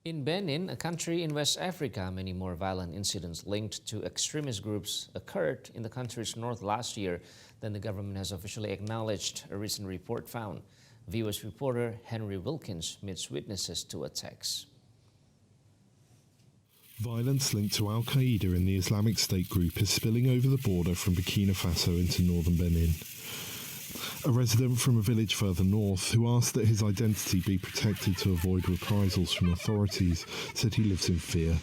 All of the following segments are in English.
In Benin, a country in West Africa, many more violent incidents linked to extremist groups occurred in the country's north last year than the government has officially acknowledged, a recent report found. VOA's reporter Henry Wilkins meets witnesses to attacks. Violence linked to Al-Qaeda in the Islamic State group is spilling over the border from Burkina Faso into northern Benin. A resident from a village further north, who asked that his identity be protected to avoid reprisals from authorities, said he lives in fear.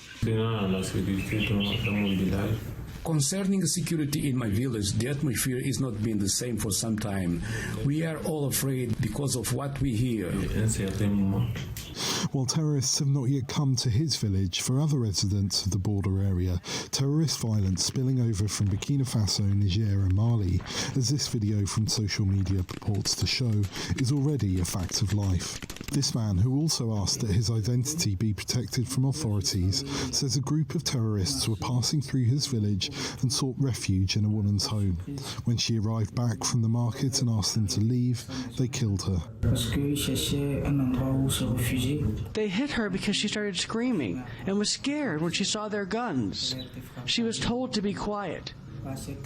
Concerning security in my village, the atmosphere is not been the same for some time. We are all afraid because of what we hear. While terrorists have not yet come to his village, for other residents of the border area, terrorist violence spilling over from Burkina Faso, Niger and Mali, as this video from social media purports to show, is already a fact of life. This man, who also asked that his identity be protected from authorities, says a group of terrorists were passing through his village and sought refuge in a woman's home. When she arrived back from the market and asked them to leave, they killed her. They hit her because she started screaming and was scared when she saw their guns. She was told to be quiet,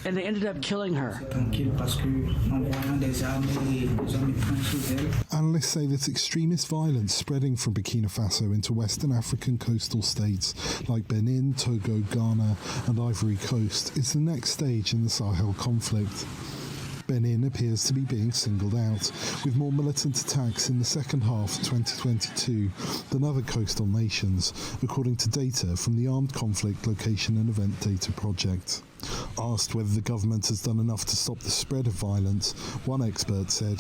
and they ended up killing her. Analysts say that extremist violence spreading from Burkina Faso into Western African coastal states like Benin, Togo, Ghana and Ivory Coast is the next stage in the Sahel conflict. Benin appears to be being singled out, with more militant attacks in the second half of 2022 than other coastal nations, according to data from the Armed Conflict Location and Event Data Project. Asked whether the government has done enough to stop the spread of violence, one expert said,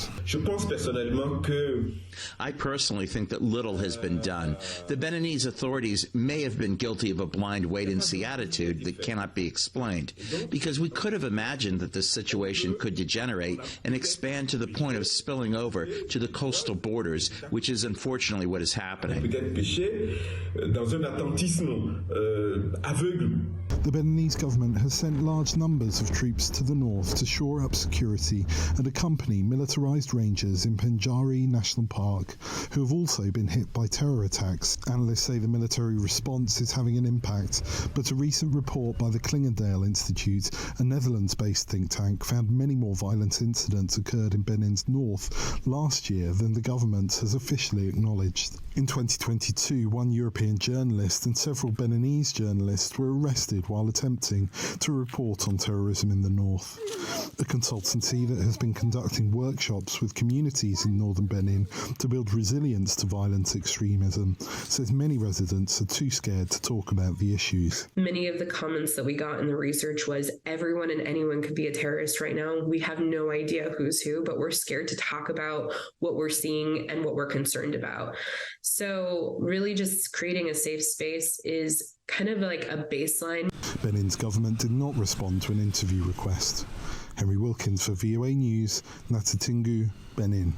I personally think that little has been done. The Beninese authorities may have been guilty of a blind wait-and-see attitude that cannot be explained, because we could have imagined that this situation could degenerate and expand to the point of spilling over to the coastal borders, which is unfortunately what is happening. The Beninese government has sent large numbers of troops to the north to shore up security and accompany militarized rangers in Penjari National Park, who have also been hit by terror attacks. Analysts say the military response is having an impact, but a recent report by the Clingendale Institute, a Netherlands-based think tank, found many more violent incidents occurred in Benin's north last year than the government has officially acknowledged. In 2022, one European journalist and several Beninese journalists were arrested while attempting to report on terrorism in the north. A consultancy that has been conducting workshops with communities in northern Benin to build resilience to violent extremism says many residents are too scared to talk about the issues. Many of the comments that we got in the research was everyone and anyone could be a terrorist right now. We have no idea who's who, but we're scared to talk about what we're seeing and what we're concerned about. So really just creating a safe space is kind of like a baseline. Benin's government did not respond to an interview request. Henry Wilkins for VOA News, Natatingu, Benin.